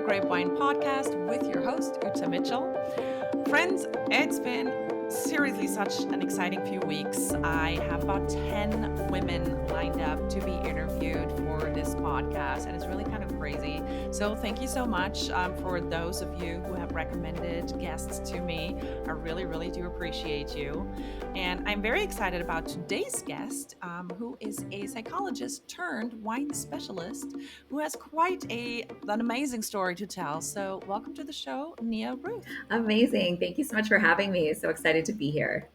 Grapevine podcast with your host, Uta Mitchell. Friends, it's been seriously such an exciting few weeks. I have about 10 women lined up to be interviewed for this podcast, and it's really kind of crazy. So, thank you so much for those of you who have recommended guests to me. I really, really do appreciate you. And I'm very excited about today's guest, who is a psychologist turned wine specialist who has an amazing story to tell. So, welcome to the show, Nia Ruth. Amazing. Thank you so much for having me. So excited to be here.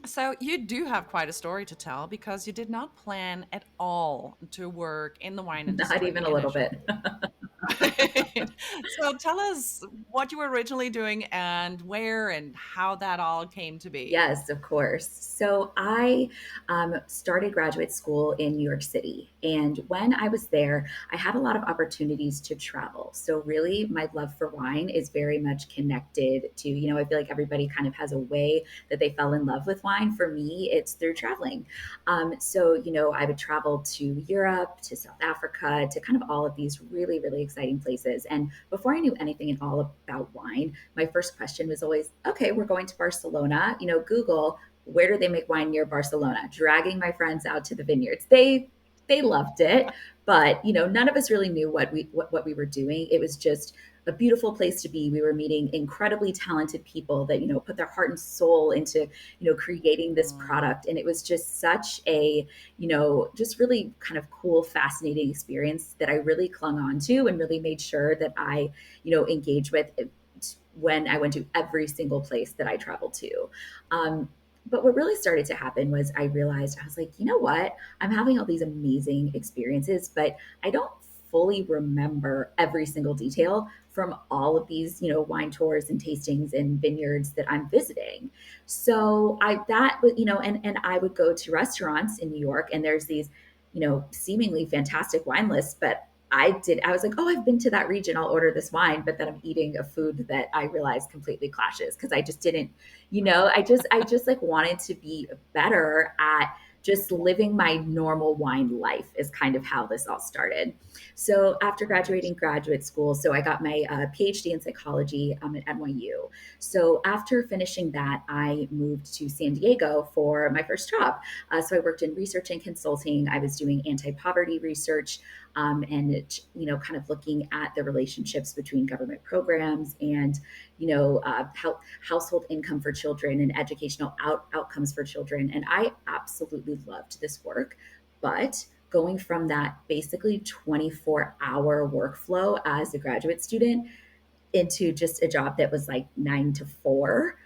So, you do have quite a story to tell because you did not plan at all to work in the wine Not even industry a little initially. bit. So, tell us what you were originally doing and where and how that all came to be. Yes, of course. So I started graduate school in New York City. And when I was there, I had a lot of opportunities to travel. So, really, my love for wine is very much connected to, I feel like everybody kind of has a way that they fell in love with wine. For me, it's through traveling. I would travel to Europe, to South Africa, to kind of all of these really, really exciting places. And before I knew anything at all about wine, my first question was always, okay, we're going to Barcelona. Google, where do they make wine near Barcelona? Dragging my friends out to the vineyards. They loved it, but none of us really knew what we were doing. It was just a beautiful place to be. We were meeting incredibly talented people that put their heart and soul into creating this Mm. product, and it was just such a just really kind of cool, fascinating experience that I really clung on to and really made sure that I engaged with when I went to every single place that I traveled to. But what really started to happen was I realized I was like, you know what? I'm having all these amazing experiences, but I don't fully remember every single detail from all of these, wine tours and tastings and vineyards that I'm visiting. So I that was, and I would go to restaurants in New York and there's these, seemingly fantastic wine lists, but I was like, oh, I've been to that region. I'll order this wine. But then I'm eating a food that I realized completely clashes because I just didn't, I just like wanted to be better at just living my normal wine life is kind of how this all started. So after Right. graduating graduate school, so I got my PhD in psychology at NYU. So after finishing that, I moved to San Diego for my first job. So I worked in research and consulting. I was doing anti-poverty research and kind of looking at the relationships between government programs and household income for children and educational outcomes for children. And I absolutely loved this work, but going from that basically 24-hour workflow as a graduate student into just a job that was like 9 to 4,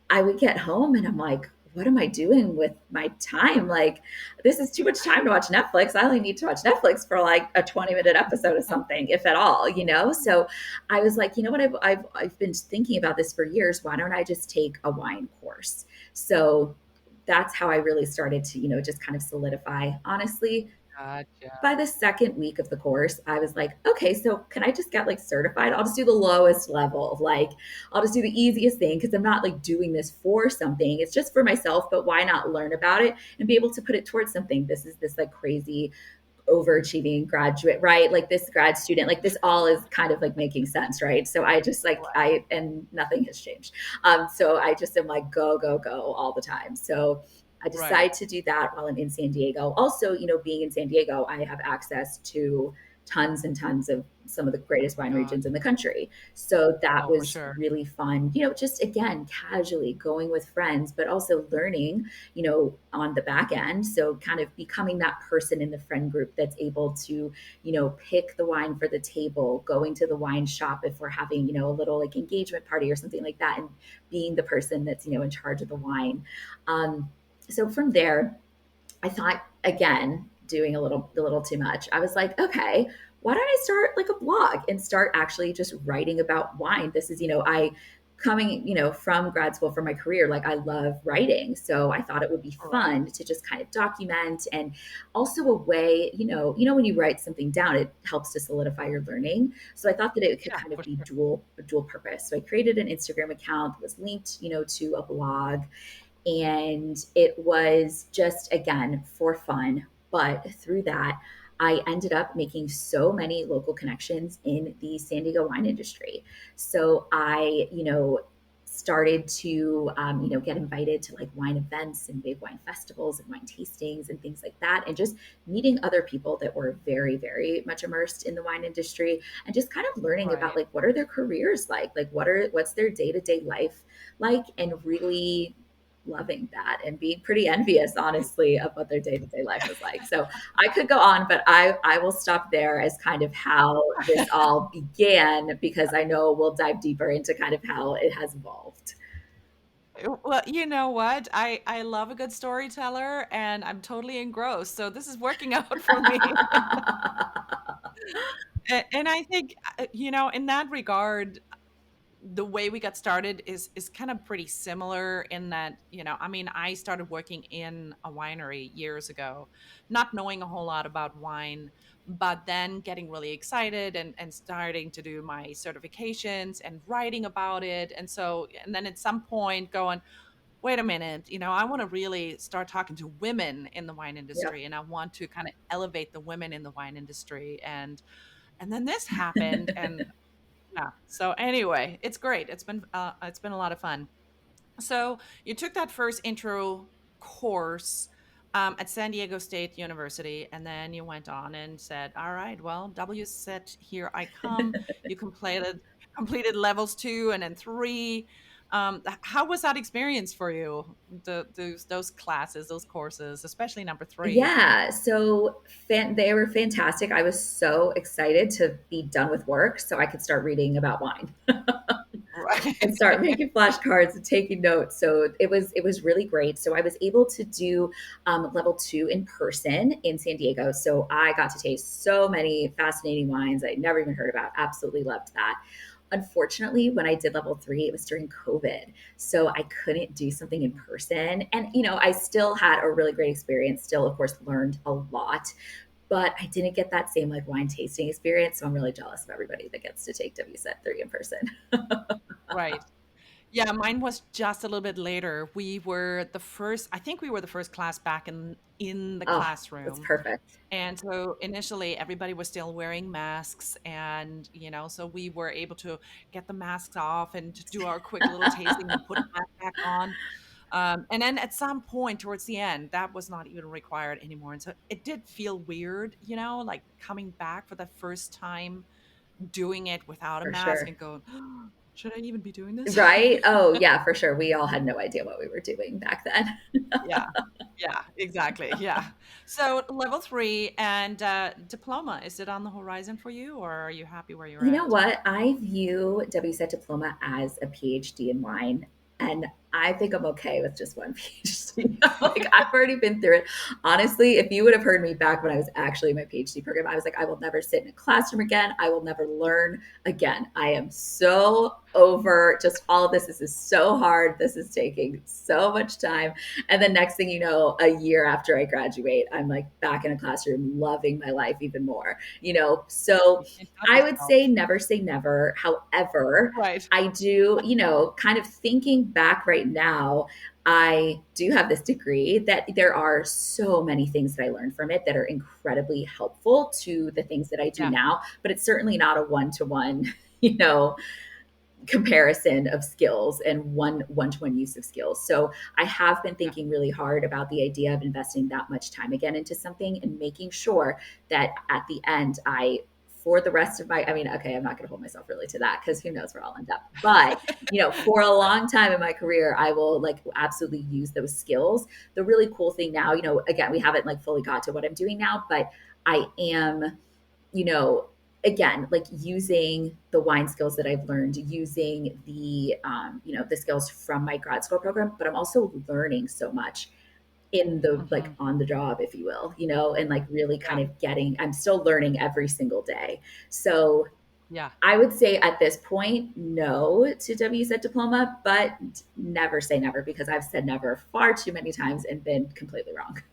I would get home and I'm like, what am I doing with my time? Like, this is too much time to watch Netflix. I only need to watch Netflix for like a 20-minute episode of something, if at all. So I was like, you know what? I've been thinking about this for years. Why don't I just take a wine course? So that's how I really started to, just kind of solidify. Honestly, Gotcha. by the second week of the course, I was like, okay, so can I just get like certified? I'll just do the lowest level. Like, I'll just do the easiest thing because I'm not like doing this for something. It's just for myself, but why not learn about it and be able to put it towards something? This is this like crazy overachieving graduate, right? Like this grad student, like this all is kind of like making sense, right? So I just like, Right. and nothing has changed. So I just am like, go, go, go all the time. So I Right. decide to do that while I'm in San Diego. Also, being in San Diego, I have access to tons and tons of some of the greatest wine God. regions in the country. So that Oh, for was sure. really fun, just again, casually going with friends, but also learning, on the back end. So kind of becoming that person in the friend group that's able to, pick the wine for the table, going to the wine shop if we're having, a little like engagement party or something like that, and being the person that's, in charge of the wine. So from there, I thought again, doing a little too much. I was like, okay, why don't I start like a blog and start actually just writing about wine? This is, I coming, from grad school for my career, like I love writing. So I thought it would be Right. fun to just kind of document and also a way, when you write something down, it helps to solidify your learning. So I thought that it could Yeah, kind of for be sure. dual purpose. So I created an Instagram account that was linked, to a blog, and it was just again for fun. But through that, I ended up making so many local connections in the San Diego wine industry. So I, started to, get invited to like wine events and big wine festivals and wine tastings and things like that. And just meeting other people that were very, very much immersed in the wine industry and just kind of learning about Right. like, what are their careers like what's their day-to-day life like, and really loving that and being pretty envious, honestly, of what their day-to-day life was like. So I could go on, but I will stop there as kind of how this all began, because I know we'll dive deeper into kind of how it has evolved. Well, you know what? I love a good storyteller, and I'm totally engrossed. So this is working out for me. And I think, in that regard, the way we got started is kind of pretty similar in that, I mean, I started working in a winery years ago, not knowing a whole lot about wine, but then getting really excited and starting to do my certifications and writing about it. And then at some point going, wait a minute, I want to really start talking to women in the wine Yep. industry, and I want to kind of elevate the women in the wine industry. And then this happened, and yeah. So anyway, it's great. It's been a lot of fun. So you took that first intro course at San Diego State University, and then you went on and said, "All right, well, W set, here I come." You completed levels 2 and then 3. How was that experience for you? Those classes, those courses, especially number 3. Yeah, so they were fantastic. I was so excited to be done with work so I could start reading about wine. And start Right. making flashcards and taking notes. So it was really great. So I was able to do level 2 in person in San Diego. So I got to taste so many fascinating wines I never even heard about. Absolutely loved that. Unfortunately, when I did level 3, it was during COVID. So I couldn't do something in person. And, I still had a really great experience, still, of course, learned a lot, but I didn't get that same like wine tasting experience. So I'm really jealous of everybody that gets to take WSET 3 in person. Right. Yeah, mine was just a little bit later. I think we were the first class back in the Oh, that's classroom. perfect. And so initially everybody was still wearing masks, and so we were able to get the masks off and to do our quick little tasting and put that back on. And then at some point towards the end, that was not even required anymore. And so it did feel weird, like coming back for the first time, doing it without a For mask sure. and going, should I even be doing this? Right? Oh, yeah, for sure. We all had no idea what we were doing back then. Yeah. Yeah, exactly. Yeah. So level 3 and diploma, is it on the horizon for you, or are you happy where you're You know at? what? I view WSET diploma as a PhD in wine, and I think I'm okay with just one PhD. Like I've already been through it. Honestly, if you would have heard me back when I was actually in my PhD program, I was like, I will never sit in a classroom again. I will never learn again. I am so over just all of this. This is so hard. This is taking so much time. And then next thing you know, a year after I graduate, I'm like back in a classroom, loving my life even more. So You can't help I would yourself. say never. However, Right. I do, kind of thinking back right now, I do have this degree that there are so many things that I learned from it that are incredibly helpful to the things that I do Yeah. now, but it's certainly not a one to one, you know, comparison of skills and one-to-one use of skills. So I have been Yeah. thinking really hard about the idea of investing that much time again into something and making sure that at the end for the rest of I mean, okay, I'm not going to hold myself really to that because who knows where I'll end up. But, for a long time in my career, I will like absolutely use those skills. The really cool thing now, again, we haven't like fully got to what I'm doing now, but I am you know, again, like using the wine skills that I've learned, using the skills from my grad school program, but I'm also learning so much in the like Mhm. on the job, if you will, and like really kind Yeah. of I'm still learning every single day. So Yeah. I would say at this point, no to WSET diploma, but never say never because I've said never far too many times and been completely wrong.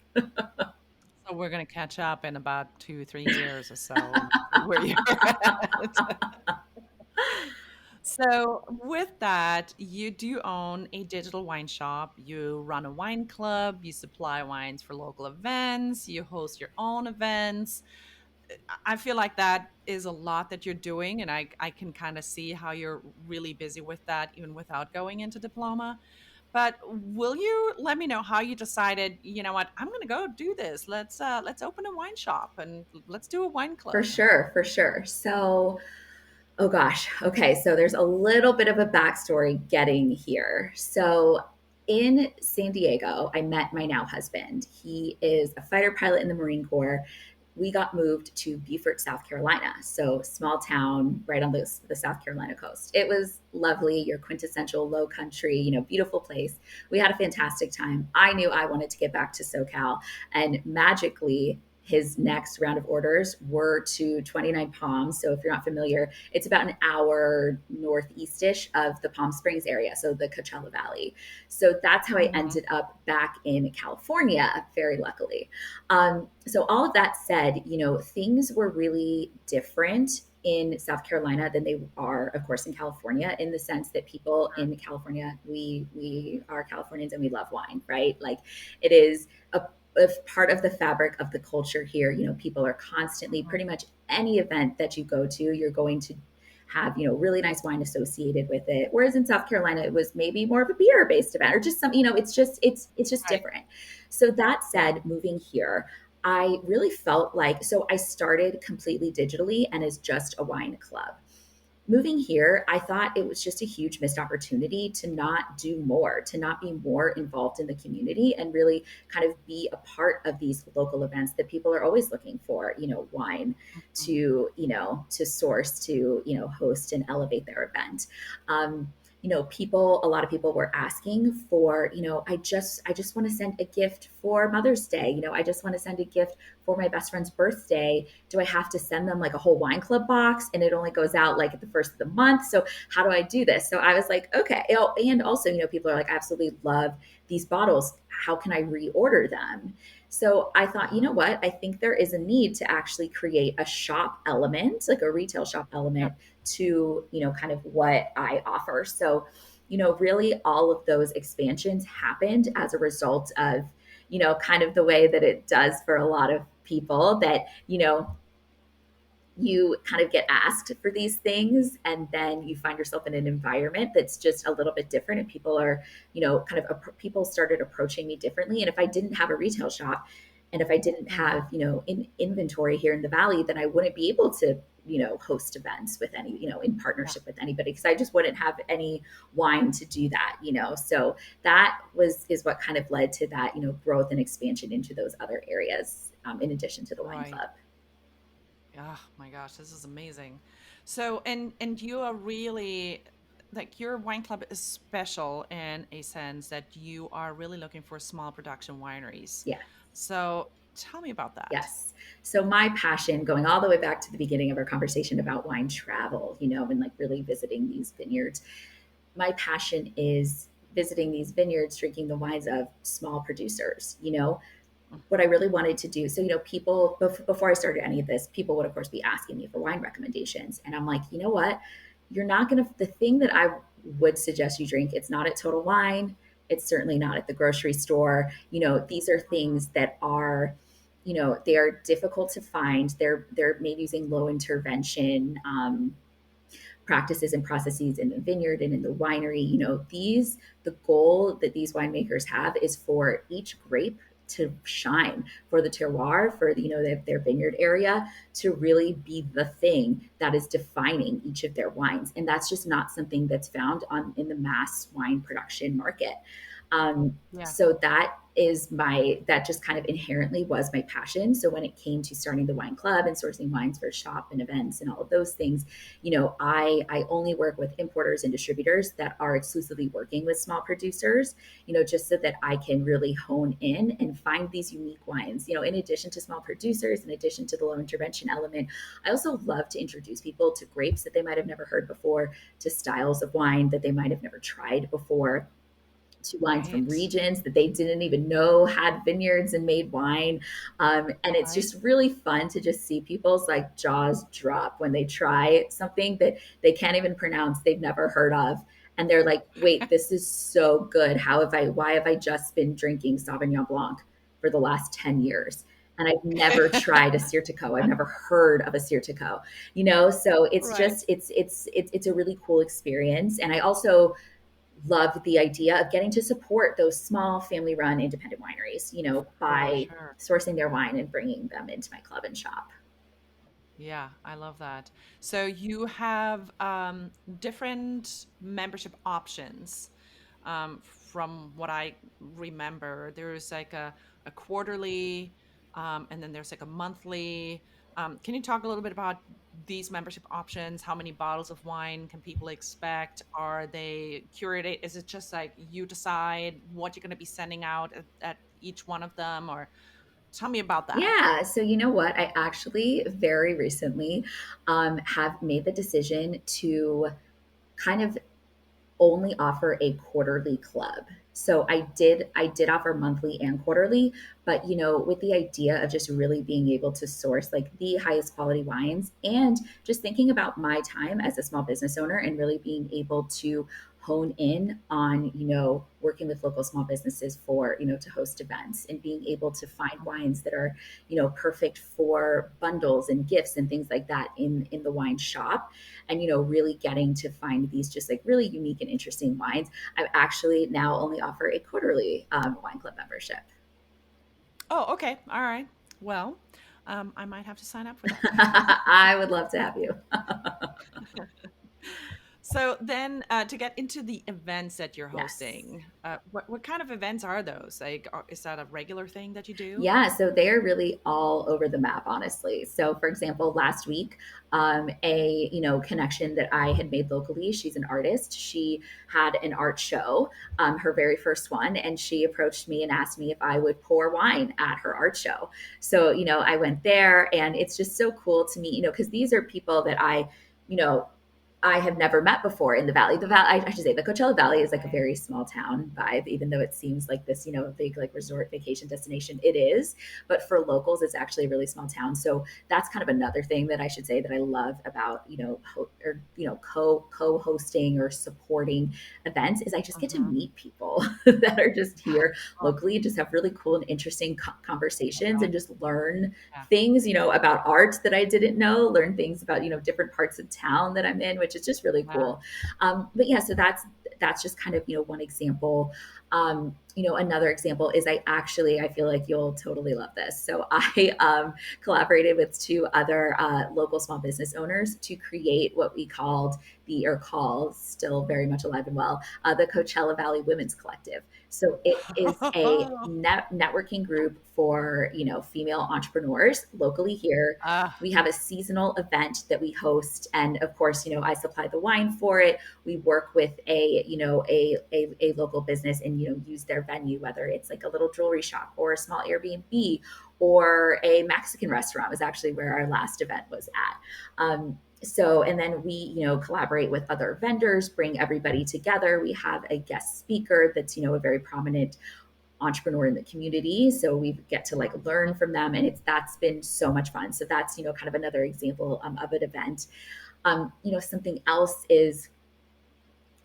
So we're gonna catch up in about 2, 3 years or so and see where you're at. So with that, you do own a digital wine shop, you run a wine club, you supply wines for local events, you host your own events. I feel like that is a lot that you're doing, and I can kind of see how you're really busy with that even without going into diploma. But will you let me know how you decided, you know what, I'm going to go do this. Let's open a wine shop and let's do a wine For club. sure, for sure. So, oh gosh. Okay. So there's a little bit of a backstory getting here. So in San Diego, I met my now husband. He is a fighter pilot in the Marine Corps. We got moved to Beaufort, South Carolina. So small town right on the South Carolina coast. It was lovely, your quintessential low country, beautiful place. We had a fantastic time. I knew I wanted to get back to SoCal, and magically, his next round of orders were to 29 Palms. So if you're not familiar, it's about an hour northeastish of the Palm Springs area, so the Coachella Valley. So that's how I Hmm. ended up back in California, very luckily. So all of that said, things were really different in South Carolina than they are, of course, in California, in the sense that people in California, we are Californians and we love wine, right? Like it is a part of the fabric of the culture here. People are constantly, pretty much any event that you go to, you're going to have really nice wine associated with it, whereas in South Carolina it was maybe more of a beer based event, or just some, it's just Right. different. So that said, moving here, I really felt like, so I started completely digitally and as just a wine club. Moving here, I thought it was just a huge missed opportunity to not do more, to not be more involved in the community and really kind of be a part of these local events that people are always looking for, wine Mhm. to source, to, host and elevate their event. A lot of people were asking for, I just want to send a gift for Mother's Day. I just want to send a gift for my best friend's birthday. Do I have to send them like a whole wine club box and it only goes out like at the first of the month? So how do I do this? So I was like, okay. And also, people are like, I absolutely love these bottles. How can I reorder them? So I thought, you know what? I think there is a need to actually create a shop element, like a retail shop Yeah. element to, kind of what I offer. So, really all of those expansions happened as a result of, kind of the way that it does for a lot of people, that, you kind of get asked for these things and then you find yourself in an environment that's just a little bit different, and people are, kind of people started approaching me differently. And if I didn't have a retail shop, and if I didn't Hmm. have, inventory here in the valley, then I wouldn't be able to, host events with any, in Yeah. partnership with anybody, because I just wouldn't have any wine to do that. So that is what kind of led to that, growth and expansion into those other areas, in addition to the wine Right. club. Oh my gosh, this is amazing. So, and you are really, like, your wine club is special in a sense that you are really looking for small production wineries. Yeah. So, tell me about that. Yes. So my passion, going all the way back to the beginning of our conversation about wine travel, and like really visiting these vineyards, my passion is visiting these vineyards, drinking the wines of small producers. What I really wanted to do. So, people, before I started any of this, people would, of course, be asking me for wine recommendations. And I'm like, you know what? You're not going to, the thing that I would suggest you drink, it's not at Total Wine. It's certainly not at the grocery store. These are Mhm. things that are, they are difficult to find. They're maybe using low intervention, practices and processes in the vineyard and in the winery. The goal that these winemakers have is for each grape to shine, for the terroir, for their vineyard area to really be the thing that is defining each of their wines. And that's just not something that's found on in the mass wine production market. Yeah. So that just kind of inherently was my passion. So when it came to starting the wine club and sourcing wines for shop and events and all of those things, I only work with importers and distributors that are exclusively working with small producers, just so that I can really hone in and find these unique wines. In addition to small producers, in addition to the low intervention element, I also love to introduce people to grapes that they might have never heard before, to styles of wine that they might have never tried before, to wines from Right. regions that they didn't even know had vineyards and made wine. And it's Right. just really fun to just see people's like jaws drop when they try something that they can't even pronounce, they've never heard of. And they're like, wait, this is so good. Why have I just been drinking Sauvignon Blanc for the last 10 years? and I've never tried a Sirtico. I've never heard of a Sirtico, you know? So it's Right. just, it's a really cool experience. And I also love the idea of getting to support those small family run independent wineries, you know, For by sure. sourcing their wine and bringing them into my club and shop. Yeah, I love that. So you have different membership options. From what I remember, there's like a quarterly, and then there's like a monthly. Can you talk a little bit about these membership options? How many bottles of wine can people expect? Are they curated? Is it just like you decide what you're going to be sending out at each one of them? Or tell me about that. Yeah. So, you know what? I actually very recently have made the decision to kind of only offer a quarterly club. So I did offer monthly and quarterly, but you know, with the idea of just really being able to source like the highest quality wines and just thinking about my time as a small business owner and really being able to hone in on, you know, working with local small businesses for, you know, to host events and being able to find wines that are, you know, perfect for bundles and gifts and things like that in the wine shop, and you know, really getting to find these just like really unique and interesting wines. I actually now only offer a quarterly wine club membership. Oh, okay. All right. Well, I might have to sign up for that. I would love to have you. So then, to get into the events that you're Yes. hosting, what kind of events are those? Like, is that a regular thing that you do? Yeah, so they're really all over the map, honestly. So, for example, last week, a you know connection that I had made locally. She's an artist. She had an art show, her very first one, and she approached me and asked me if I would pour wine at her art show. So, you know, I went there, and it's just so cool to meet, you know, because these are people that you know, I have never met before in the valley. The valley, I should say, the Coachella Valley is like a Right. very small town vibe, even though it seems like this, you know, big like resort vacation destination. It is, but for locals, it's actually a really small town. So that's kind of another thing that I should say that I love about, you know, or you know, co-hosting or supporting events is I just get to Mm-hmm. meet people that are just here Oh, locally, just have really cool and interesting conversations, right. and just learn Yeah. things, you know, about art that I didn't know, learn things about, you know, different parts of town that I'm in, which is just really Yeah. cool. But yeah, so that's just kind of, you know, one example. You know, another example is I feel like you'll totally love this. So I collaborated with two other local small business owners to create what we called or call, still very much alive and well, the Coachella Valley Women's Collective. So it is a networking group for, you know, female entrepreneurs locally here. Ah, We have a seasonal event that we host, and of course, you know, I supply the wine for it. We work with a, you know, a local business and, you know, use their venue, whether it's like a little jewelry shop or a small Airbnb or a Mexican restaurant was actually where our last event was at. So, and then we, you know, collaborate with other vendors, bring everybody together. We have a guest speaker that's, you know, a very prominent entrepreneur in the community. So we get to like learn from them, and that's been so much fun. So that's, you know, kind of another example of an event. You know, something else is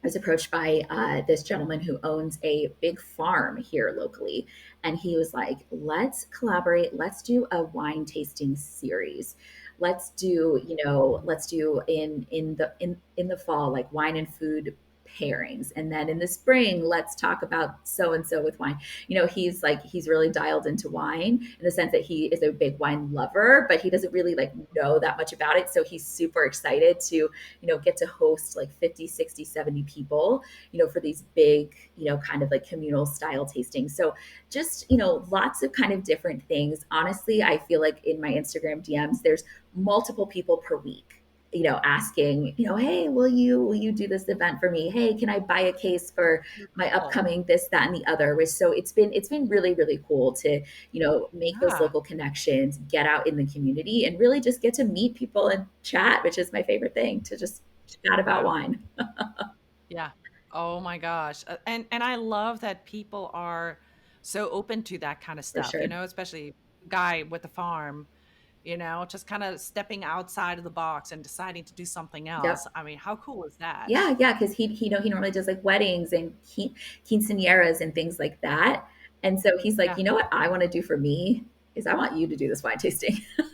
I was approached by this gentleman who owns a big farm here locally, and he was like, "Let's collaborate. Let's do a wine tasting series. Let's do, you know, let's do in the fall like wine and food pairings, and then in the spring, let's talk about so and so with wine." You know, he's really dialed into wine in the sense that he is a big wine lover, but he doesn't really like know that much about it. So he's super excited to, you know, get to host like 50, 60, 70 people, you know, for these big, you know, kind of like communal style tastings. So just, you know, lots of kind of different things. Honestly, I feel like in my Instagram DMs, there's multiple people per week, you know, asking, you know, hey, will you do this event for me? Hey, can I buy a case for my cool. upcoming this, that, and the other? Which so it's been really, really cool to, you know, make those Yeah. local connections, get out in the community, and really just get to meet people and chat, which is my favorite thing, to just chat about Wow. wine. Yeah. Oh my gosh. And I love that people are so open to that kind of For stuff, sure. especially guy with the farm, just kind of stepping outside of the box and deciding to do something else. Yep. I mean, how cool is that? Yeah, because he know he normally does like weddings and quinceañeras and things like that. And so he's like, Yeah. you know what I want to do for me is I want you to do this wine tasting. So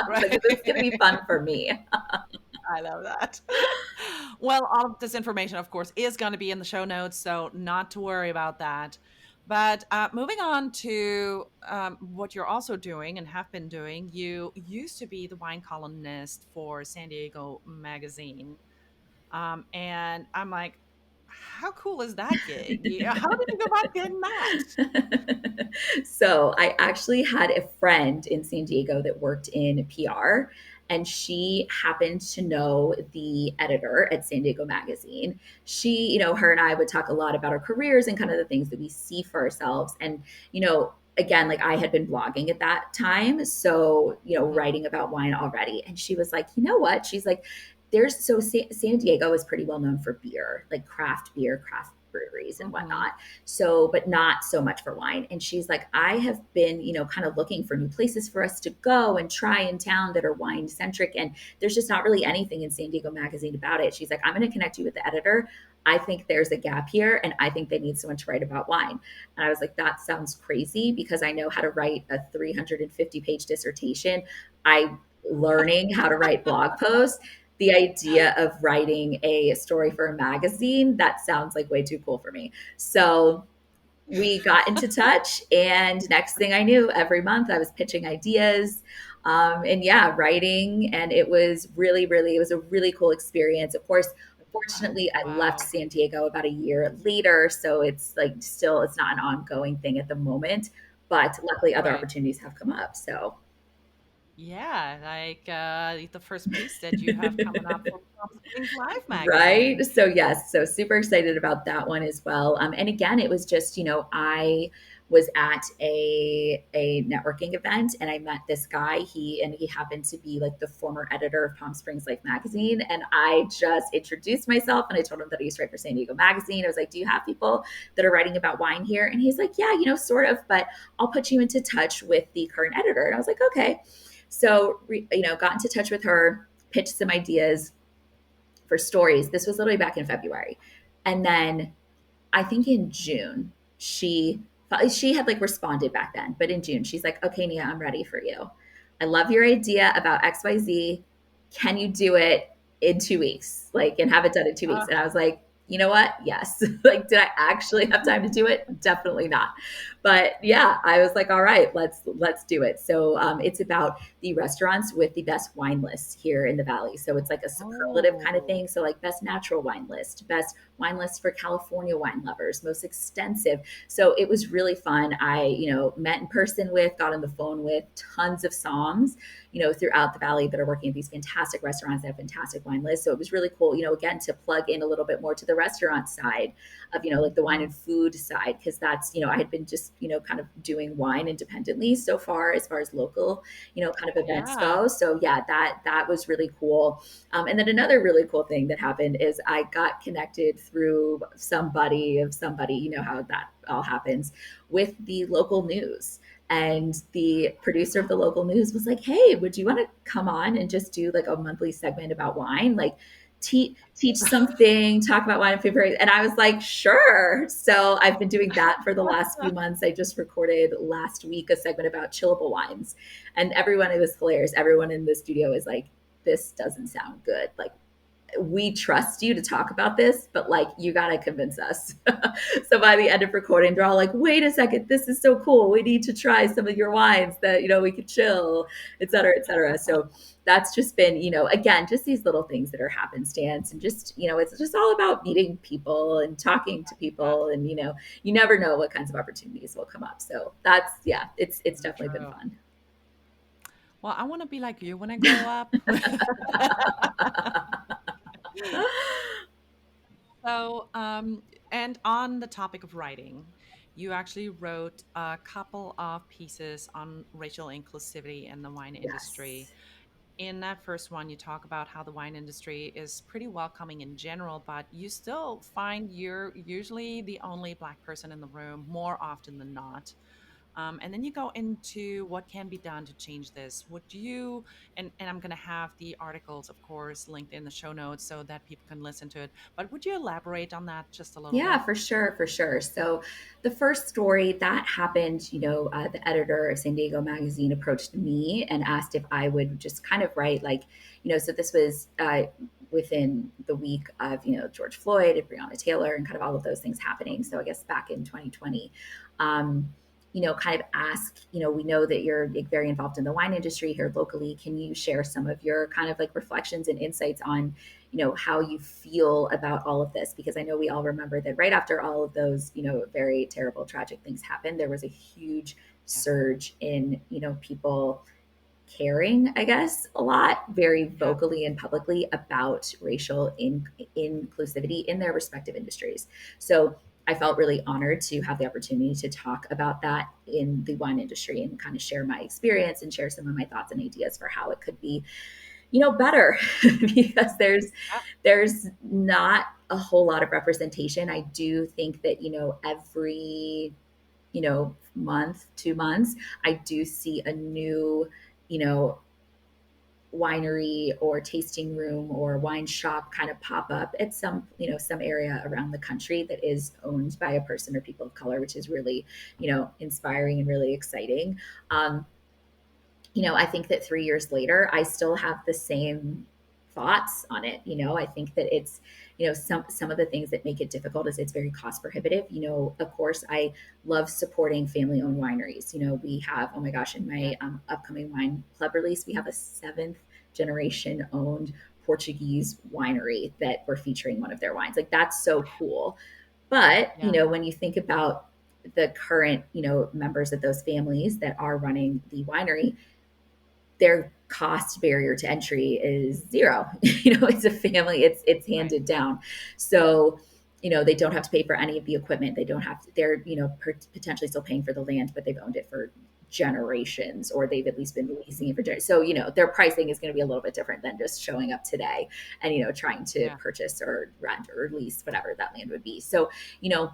Right. this is going to be fun for me. I love that. Well, all of this information, of course, is going to be in the show notes, so not to worry about that. But moving on to what you're also doing and have been doing, you used to be the wine columnist for San Diego Magazine. And I'm like, how cool is that gig? Yeah, how did you go about getting that? So I actually had a friend in San Diego that worked in PR, and she happened to know the editor at San Diego Magazine. She, her and I would talk a lot about our careers and kind of the things that we see for ourselves. And, again, like I had been blogging at that time. So, Mhm, writing about wine already. And she was like, you know what? She's like, San Diego is pretty well known for beer, like craft beer, craft breweries and mhm. whatnot. So, but not so much for wine. And she's like, I have been, kind of looking for new places for us to go and try in town that are wine centric. And there's just not really anything in San Diego Magazine about it. She's like, I'm going to connect you with the editor. I think there's a gap here and I think they need someone to write about wine. And I was like, that sounds crazy because I know how to write a 350-page dissertation. I'm learning how to write blog posts. The idea of writing a story for a magazine, that sounds like way too cool for me. So we got into touch, and next thing I knew, every month I was pitching ideas, and yeah, writing. And it was really, really, it was a really cool experience. Of course, unfortunately, I left Wow. San Diego about a year later, so it's like still it's not an ongoing thing at the moment. But luckily, other Right. opportunities have come up. So Yeah, like the first piece that you have coming up for Palm Springs Live right. magazine. So, yes. So, super excited about that one as well. And again, it was just, I was at a networking event and I met this guy. He happened to be like the former editor of Palm Springs Life magazine. And I just introduced myself and I told him that I used to write for San Diego Magazine. I was like, do you have people that are writing about wine here? And he's like, yeah, sort of, but I'll put you into touch with the current editor. And I was like, okay. So, got into touch with her, pitched some ideas for stories. This was literally back in February. And then I think in June, she had like responded back then, but in June, she's like, okay, Nia, I'm ready for you. I love your idea about XYZ. Can you do it in 2 weeks? Like, and have it done in 2 weeks. Uh, And I was like, you know what? Yes. Like, did I actually have time to do it? Definitely not. But yeah, I was like, all right, let's do it. So it's about the restaurants with the best wine list here in the Valley. So it's like a superlative kind of oh, thing. So like best natural wine list, best wine list for California wine lovers, most extensive. So it was really fun. I, met in person with, got on the phone with tons of somms, throughout the Valley that are working at these fantastic restaurants that have fantastic wine lists. So it was really cool, again, to plug in a little bit more to the restaurant side of, like the wine mhm. and food side. Cause that's, I had been just, kind of doing wine independently so far as local, kind of events Yeah. go. So yeah, that was really cool. And then another really cool thing that happened is I got connected through somebody of somebody, how that all happens, with the local news. And the producer of the local news was like, hey, would you want to come on and just do like a monthly segment about wine? Like, teach something, talk about wine and favorite. And I was like, sure. So I've been doing that for the last few months. I just recorded last week a segment about chillable wines. And everyone, it was hilarious. Everyone in the studio is like, this doesn't sound good. Like, we trust you to talk about this, but like you got to convince us. So by the end of recording, they're all like, wait a second, this is so cool. We need to try some of your wines that, we could chill, et cetera, et cetera. So that's just been, again, just these little things that are happenstance and just, it's just all about meeting people and talking to Yeah, people. And, you never know what kinds of opportunities will come up. So that's, yeah, it's so definitely been true. fun. Well, I want to be like you when I grow up. So, and on the topic of writing, you actually wrote a couple of pieces on racial inclusivity in the wine industry. Yes. In that first one, you talk about how the wine industry is pretty welcoming in general, but you still find you're usually the only Black person in the room more often than not. And then you go into what can be done to change this. Would you, and I'm going to have the articles, of course, linked in the show notes so that people can listen to it. But would you elaborate on that just a little Yeah, bit? for sure, for sure. So the first story that happened, the editor of San Diego Magazine approached me and asked if I would just kind of write like, so this was within the week of, George Floyd and Breonna Taylor and kind of all of those things happening. So I guess back in 2020, um, kind of ask, we know that you're like, very involved in the wine industry here locally. Can you share some of your kind of like reflections and insights on, how you feel about all of this? Because I know we all remember that right after all of those, very terrible, tragic things happened, there was a huge Yeah. surge in, people caring, I guess, a lot, very Yeah. vocally and publicly about racial inclusivity in their respective industries. So I felt really honored to have the opportunity to talk about that in the wine industry and kind of share my experience and share some of my thoughts and ideas for how it could be, better because Yeah. there's not a whole lot of representation. I do think that, every, month, 2 months, I do see a new, you know, winery or tasting room or wine shop kind of pop up at some, some area around the country that is owned by a person or people of color, which is really, inspiring and really exciting. Um, I think that 3 years later, I still have the same thoughts on it. I think that it's, some of the things that make it difficult is it's very cost prohibitive. Of course, I love supporting family owned wineries. We have, oh my gosh, in Yeah. my upcoming wine club release, we have a seventh generation owned Portuguese winery that we're featuring one of their wines. Like that's so cool. But, Yeah. when you think about the current, members of those families that are running the winery, their cost barrier to entry is zero. It's a family, it's Right. handed down. So, they don't have to pay for any of the equipment. They don't have to, they're, potentially still paying for the land, but they've owned it for generations, or they've at least been leasing it for generations. So, their pricing is going to be a little bit different than just showing up today and, trying to Yeah. purchase or rent or lease whatever that land would be. So, you know,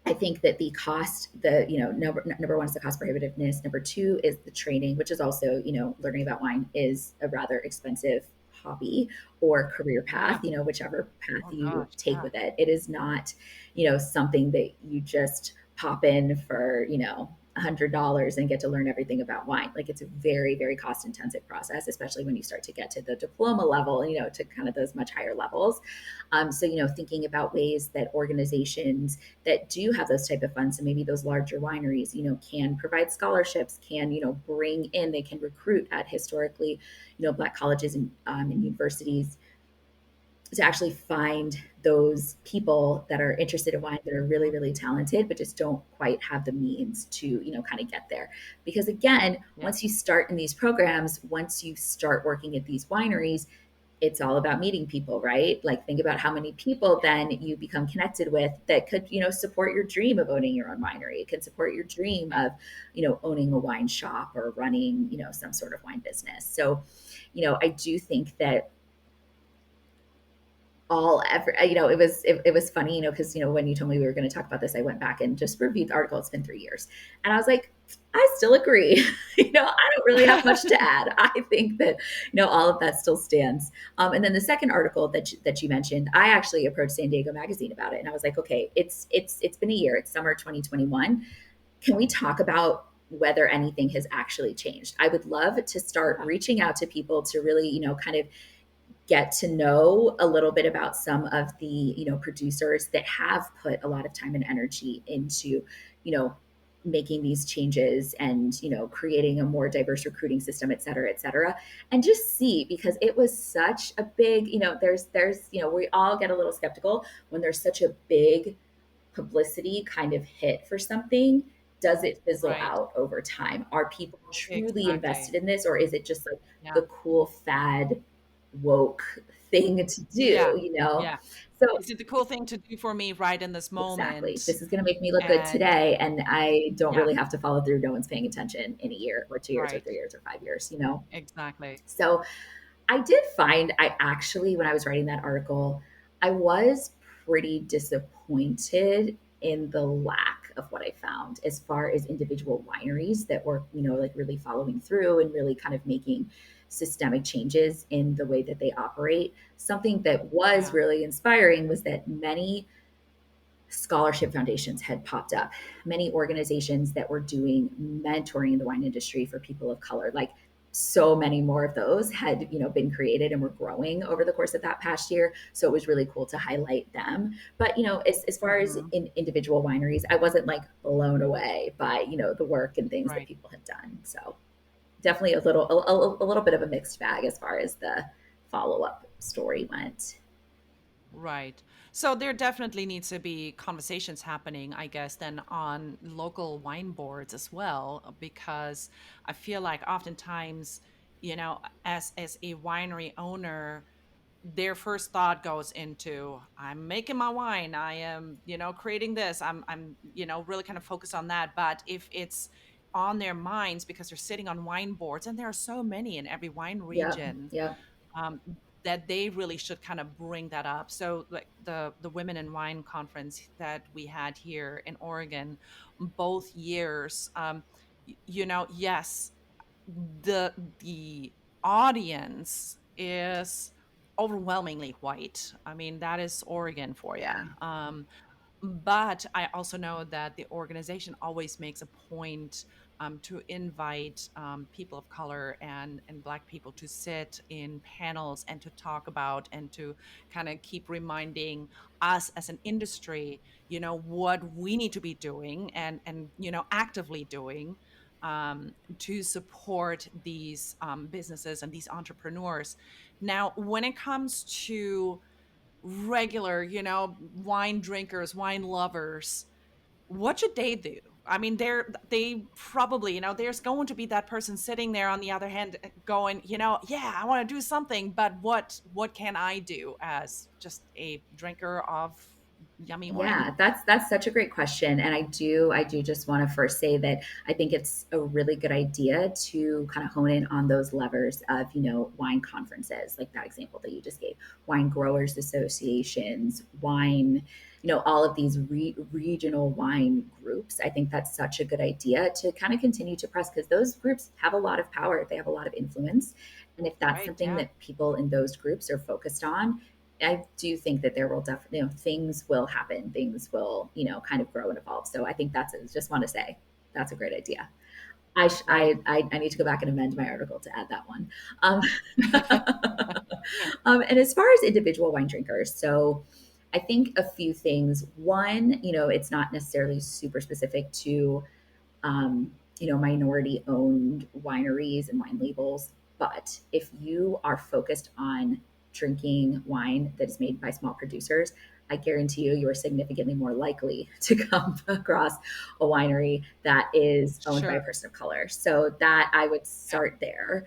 I think that the cost, number one is the cost prohibitiveness. Number two is the training, which is also, learning about wine is a rather expensive hobby or career Yeah. path, whichever path Oh you gosh. take Yeah. with it. It is not, something that you just pop in for, $100 and get to learn everything about wine. Like it's a very, very cost intensive process, especially when you start to get to the diploma level, to kind of those much higher levels. So, thinking about ways that organizations that do have those type of funds, so maybe those larger wineries, can provide scholarships, can, bring in, they can recruit at historically, Black colleges and universities to actually find those people that are interested in wine that are really, Mhm. really talented, but just don't quite have the means to, kind of get there. Because again, Yeah. once you start in these programs, once you start working at these wineries, it's all about meeting people, right? Like think about how many people Yeah. then you become connected with that could, support your dream of owning your own winery. It could support your dream Yeah. of, owning a wine shop or running, some sort of wine business. So, I do think that all ever it was funny, because when you told me we were going to talk about this, I went back and just reviewed the article. It's been 3 years and I was like, I still agree. I don't really have much to add. I think that all of that still stands. And then the second article that you mentioned, I actually approached San Diego Magazine about it and I was like, okay, it's been a year. It's summer 2021. Can we talk about whether anything has actually changed? I would love to start Yeah. reaching out to people to really kind of get to know a little bit about some of the producers that have put a lot of time and energy into you know making these changes and creating a more diverse recruiting system, et cetera, et cetera. And just see, because it was such a big, there's we all get a little skeptical when there's such a big publicity kind of hit for something. Does it fizzle Right. out over time? Are people truly invested Exactly. in this, or is it just like Yeah. the cool fad woke thing to Yeah. do, Yeah. So Is it the cool thing to do for me right in this exactly. moment? This is going to make me look good And today. And I don't yeah. really have to follow through. No one's paying attention in a year or 2 years or Right. 3 years or 5 years. Exactly. So I did find, I actually, when I was writing that article, I was pretty disappointed in the lack of what I found as far as individual wineries that were, like really following through and really kind of making systemic changes in the way that they operate. Something that was Yeah. really inspiring was that many scholarship foundations had popped up, many organizations that were doing mentoring in the wine industry for people of color. Like, so many more of those had, been created and were growing over the course of that past year. So it was really cool to highlight them. But as far as Hmm. in individual wineries, I wasn't like blown away by the work and things that Right. people had done. So definitely a little bit of a mixed bag as far as the follow up story went. Right. So there definitely needs to be conversations happening, I guess, then on local wine boards as well, because I feel like oftentimes, as a winery owner, their first thought goes into, I'm making my wine, I am, creating this, I'm really kind of focused on that. But if it's on their minds because they're sitting on wine boards, and there are so many in every wine Yep. region, Yep. um, that they really should kind of bring that up. So, like the Women in Wine conference that we had here in Oregon, both years, yes, the audience is overwhelmingly white. I mean, that is Oregon for you. Yeah. But I also know that the organization always makes a point to invite people of color and Black people to sit in panels and to talk about and to kind of keep reminding us as an industry, what we need to be doing and actively doing to support these businesses and these entrepreneurs. Now, when it comes to regular, wine drinkers, wine lovers, what should they do? I mean, they probably, there's going to be that person sitting there on the other hand going, yeah, I want to do something, but what can I do as just a drinker of yummy wine? Yeah, that's such a great question, and I do just want to first say that I think it's a really good idea to kind of hone in on those levers of wine conferences, like that example that you just gave, wine growers associations, wine, all of these regional wine groups. I think that's such a good idea to kind of continue to press because those groups have a lot of power, they have a lot of influence, and if that's Right. something Yeah. that people in those groups are focused on, I do think that there will definitely, things will happen, things will, kind of grow and evolve. So I think just want to say that's a great idea. Right. I need to go back and amend my article to add that one. Um, and as far as individual wine drinkers, so I think a few things. One, it's not necessarily super specific to minority owned wineries and wine labels. But if you are focused on drinking wine that is made by small producers, I guarantee you are significantly more likely to come across a winery that is owned by a Sure. person of color. So that I would Yeah. start there.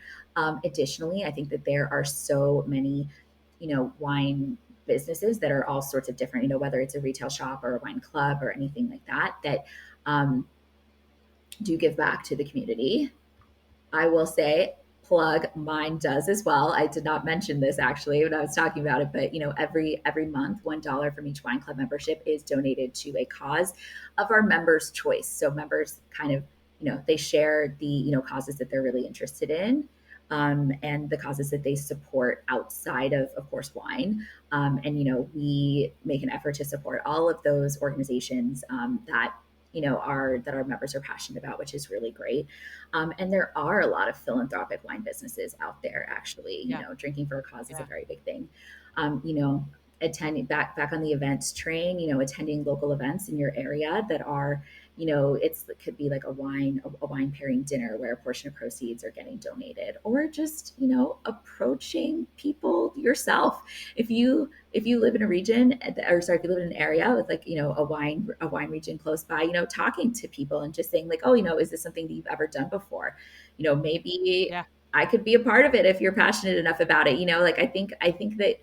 Additionally, I think that there are so many, wine businesses that are all sorts of different, whether it's a retail shop or a wine club or anything like that, that um, do give back to the community. I will say, plug, mine does as well. I did not mention this actually when I was talking about it, but every month, $1 from each wine club membership is donated to a cause of our members' choice. So members kind of, they share the causes that they're really interested in. And the causes that they support outside of course, wine. And we make an effort to support all of those organizations that our members are passionate about, which is really great. And there are a lot of philanthropic wine businesses out there. Actually, Yeah. drinking for a cause is a Yeah. very big thing. Attending back on the events train, attending local events in your area that are, it could be like a wine pairing dinner where a portion of proceeds are getting donated, or just approaching people yourself. If you live in a region, or sorry, if you live in an area with like a wine region close by, talking to people and just saying like, oh, is this something that you've ever done before? Maybe Yeah. I could be a part of it if you're passionate enough about it. Like I think that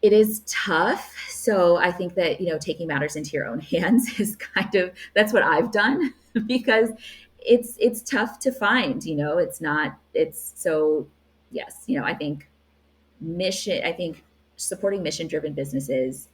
it is tough. So I think that, taking matters into your own hands is kind of, that's what I've done because it's tough to find, it's not, it's so, yes, I think supporting mission driven businesses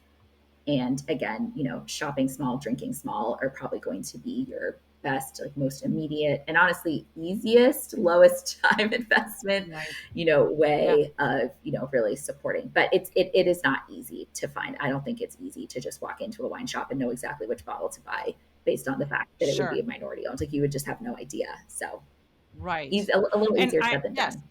And again, shopping small, drinking small are probably going to be your best, like most immediate and honestly easiest, lowest time investment, Right. Yeah. way of, really supporting. But it is not easy to find. I don't think it's easy to just walk into a wine shop and know exactly which bottle to buy based on the fact that it would be Sure. a minority owned. Like you would just have no idea. So Right. easy, a little And easier I said than yes, done.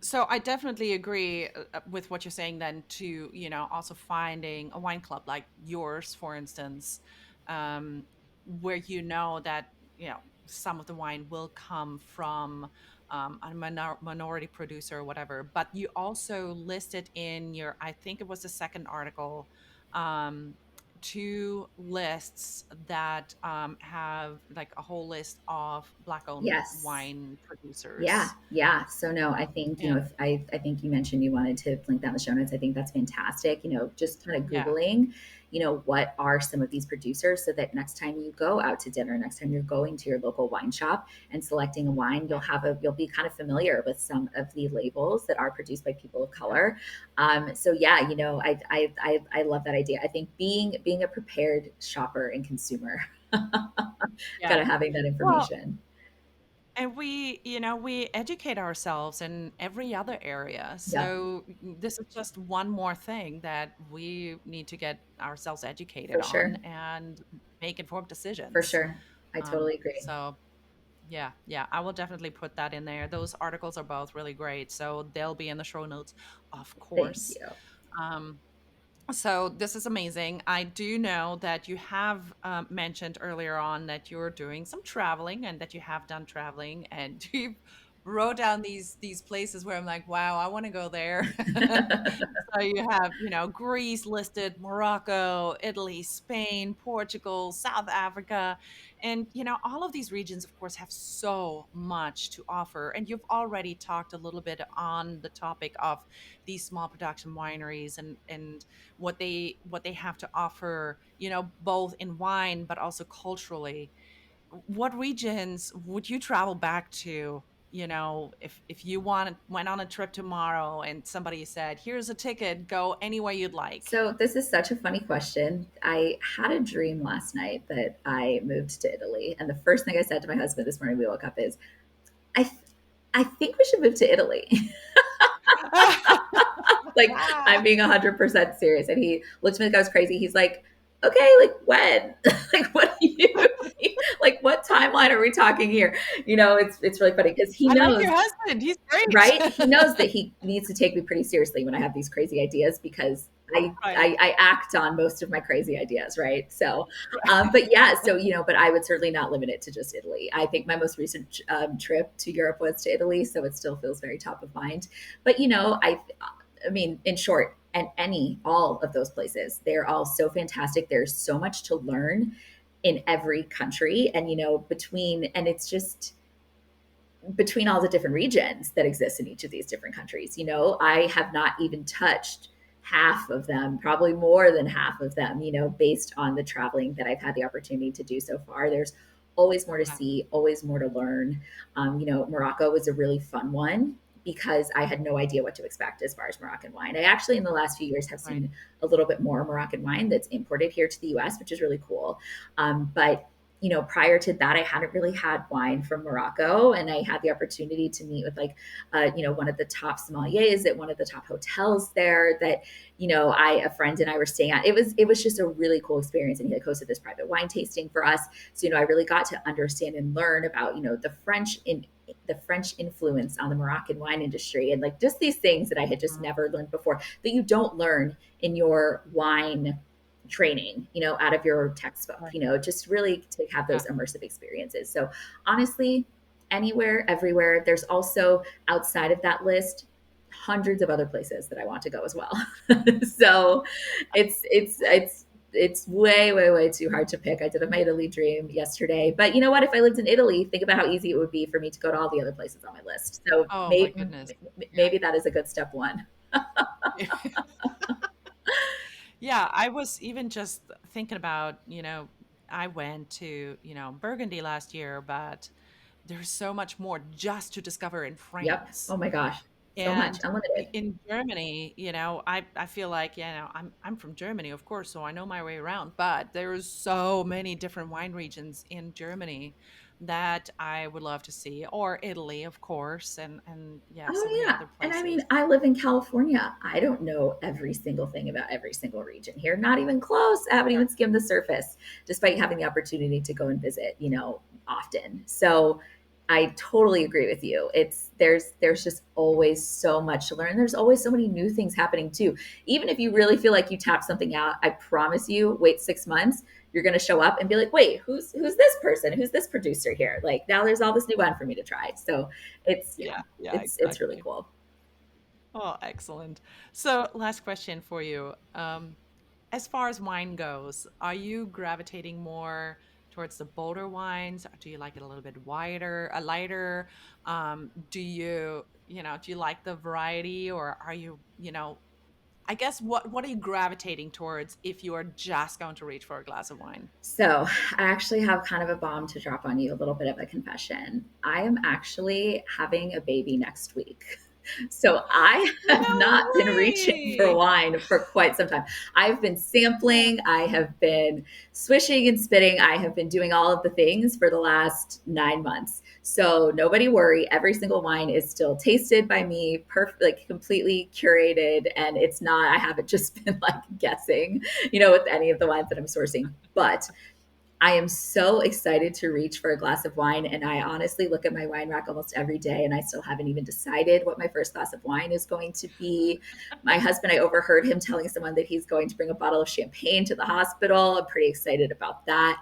so I definitely agree with what you're saying then to, also finding a wine club like yours, for instance, um, where you know that, some of the wine will come from a minority producer or whatever. But you also listed in your, I think it was the second article, um, two lists that have like a whole list of Black owned Yes. wine Yeah, producers. yeah. So no, I think, And if I think you mentioned you wanted to link down the show notes. I think that's fantastic. Just kind of yeah. Googling, what are some of these producers so that next time you go out to dinner, next time you're going to your local wine shop and selecting a wine, Yeah. you'll be kind of familiar with some of the labels that are produced by people of Yeah. color. So yeah, I love that idea. I think being a prepared shopper and consumer, Yeah. kind of having that Well, information. and we educate ourselves in every other area. Yep, So this is just one more thing that we need to get ourselves educated for on sure. and make informed For decisions. sure. I totally agree. So yeah, yeah, I will definitely put that in there. Those articles are both really great. So they'll be in the show notes, of Thank course. you. Um, So this is amazing. I do know that you have mentioned earlier on that you're doing some traveling and that you have done traveling, and you wrote down these places where I'm like, wow, I want to go there. So you have, Greece listed, Morocco, Italy, Spain, Portugal, South Africa. And, all of these regions, of course, have so much to offer. And you've already talked a little bit on the topic of these small production wineries and what they have to offer, both in wine but also culturally. What regions would you travel back to, if you went on a trip tomorrow and somebody said, here's a ticket, go anywhere you'd like? So this is such a funny question. I had a dream last night that I moved to Italy, and the first thing I said to my husband this morning we woke up is, I, th- I think we should move to Italy. Like I'm being 100% serious. And he looked at me like I was crazy. He's like, okay, like when? Like what do you mean? Like what timeline are we talking here? It's really funny because he I like knows, your husband, he's great. right? He knows that he needs to take me pretty seriously when I have these crazy ideas because Right, I act on most of my crazy ideas, right? So, right. but yeah, so but I would certainly not limit it to just Italy. I think my most recent trip to Europe was to Italy, so it still feels very top of mind. But I mean, in short, and all of those places, they're all so fantastic. There's so much to learn in every country, and it's just between all the different regions that exist in each of these different countries. I have not even touched half of them, probably more than half of them, based on the traveling that I've had the opportunity to do so far. There's always more to Yeah, see, always more to learn. Morocco was a really fun one because I had no idea what to expect as far as Moroccan wine. I actually, in the last few years, have right. seen a little bit more Moroccan wine that's imported here to the US, which is really cool. But prior to that, I hadn't really had wine from Morocco, and I had the opportunity to meet with one of the top sommeliers at one of the top hotels there. That a friend and I were staying at. It was just a really cool experience, and he had hosted this private wine tasting for us. So I really got to understand and learn about the French influence on the Moroccan wine industry, and like just these things that I had just Mhm. never learned before that you don't learn in your wine training, out of your textbook, Right. just really to have Yeah. those immersive experiences. So honestly, anywhere, everywhere. There's also outside of that list hundreds of other places that I want to go as well. So it's way, way, way too hard to pick. I did my Italy dream yesterday, but you know what? If I lived in Italy, think about how easy it would be for me to go to all the other places on my list. So Oh my maybe, goodness. Yeah. maybe that is a good step one. Yeah, I was even just thinking about, I went to, Burgundy last year, but there's so much more just to discover in Yep. France. Oh my gosh. So much, And unlimited. in Germany, I feel like, I'm from Germany, of course, so I know my way around, but there's so many different wine regions in Germany that I would love to see, or Italy, of course, and yeah, so Oh many yeah. other And I mean, places. I live in California. I don't know every single thing about every single region here. Not even close. I haven't Sure. even skimmed the surface, despite having the opportunity to go and visit, often. So I totally agree with you. There's just always so much to learn. There's always so many new things happening too. Even if you really feel like you tapped something out, I promise you, wait 6 months, you're gonna show up and be like, wait, who's this person? Who's this producer here? Like now there's all this new wine for me to try. So yeah, Yeah, yeah, it's really exactly. cool. Oh, excellent. So, last question for you. As far as wine goes, are you gravitating more towards the bolder wines? Or do you like it a little bit wider, lighter? Do you like the variety, or are you, I guess what are you gravitating towards if you are just going to reach for a glass of wine? So, I actually have kind of a bomb to drop on you, a little bit of a confession. I am actually having a baby next week. So, I have No not been reaching for way! wine for quite some time. I've been sampling, I have been swishing and spitting, I have been doing all of the things for the last 9 months. So, nobody worry, every single wine is still tasted by me, perfect, like completely curated. And it's not, I haven't just been like guessing, with any of the wines that I'm sourcing. But I am so excited to reach for a glass of wine. And I honestly look at my wine rack almost every day and I still haven't even decided what my first glass of wine is going to be. My husband, I overheard him telling someone that he's going to bring a bottle of champagne to the hospital. I'm pretty excited about that.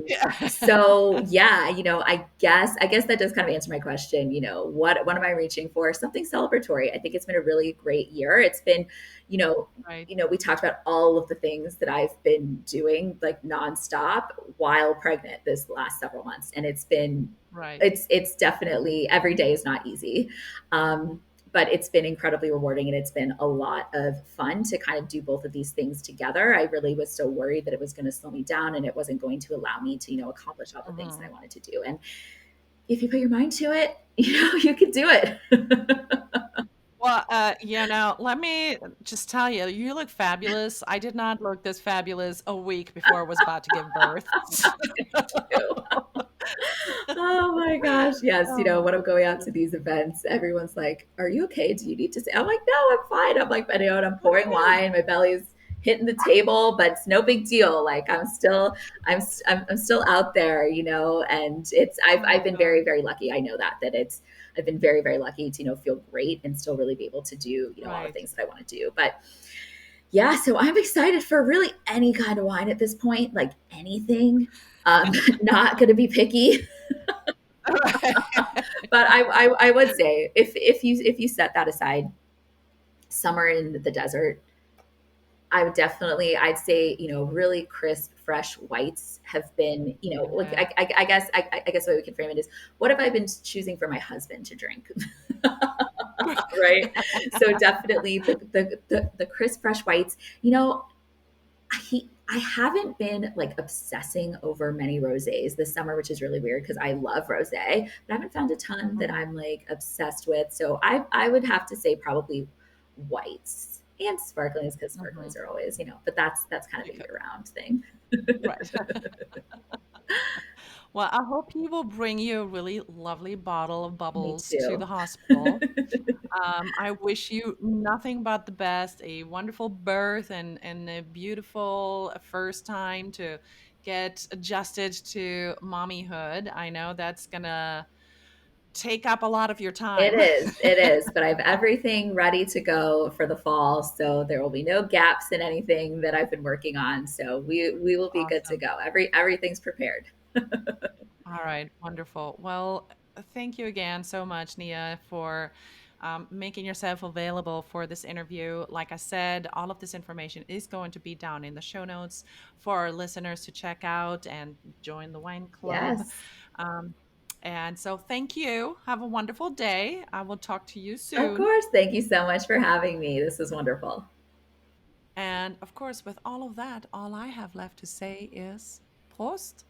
Yeah. So yeah, I guess that does kind of answer my question. What am I reaching for? Something celebratory. I think it's been a really great year. It's been, you know, Right, we talked about all of the things that I've been doing like nonstop while pregnant this last several months. And right. it's definitely every day is not easy. Um, but it's been incredibly rewarding and it's been a lot of fun to kind of do both of these things together. I really was so worried that it was going to slow me down and it wasn't going to allow me to, accomplish all the things that I Mhm. wanted to do. And if you put your mind to it, you can do it. Well, let me just tell you, you look fabulous. I did not look this fabulous a week before I was about to give birth. Thank you. Oh my gosh. Yes. Oh, When I'm going out to these events, everyone's like, "Are you okay? Do you need to say?" I'm like, "No, I'm fine." I'm like, but I'm pouring okay. wine. My belly's hitting the table, but it's no big deal. Like I'm still out there, and Oh I've my been very, God. very lucky. I know I've been very, very lucky to, feel great and still really be able to do, all the Right. things that I want to do. But yeah, so I'm excited for really any kind of wine at this point, like anything. Not going to be picky. But I would say if you set that aside, summer in the desert, I'd say, really crisp, fresh whites have been, like Yeah. I guess the way we can frame it is, what have I been choosing for my husband to drink? Right. So definitely the crisp, fresh whites. I haven't been like obsessing over many rosés this summer, which is really weird because I love rosé, but I haven't found a ton that Mhm. I'm like obsessed with. So I would have to say probably whites and sparklings because sparklings Mhm. are always, but that's kind of a Because year round thing. right. Well, I hope he will bring you a really lovely bottle of Me bubbles to too. the hospital. I wish you nothing but the best, a wonderful birth and a beautiful first time to get adjusted to mommyhood. I know that's gonna take up a lot of your It time. is, it is, but I have everything ready to go for the fall, so there will be no gaps in anything that I've been working on. So we will be good to Awesome. go. Everything's prepared. All right, wonderful. Well, thank you again so much, Nia, for making yourself available for this interview. Like I said, all of this information is going to be down in the show notes for our listeners to check out and join the wine club. Yes. Um, and so, thank you. Have a wonderful day. I will talk to you Of soon. course. Thank you so much for having me. This was wonderful. And of course, with all of that, all I have left to say is Prost.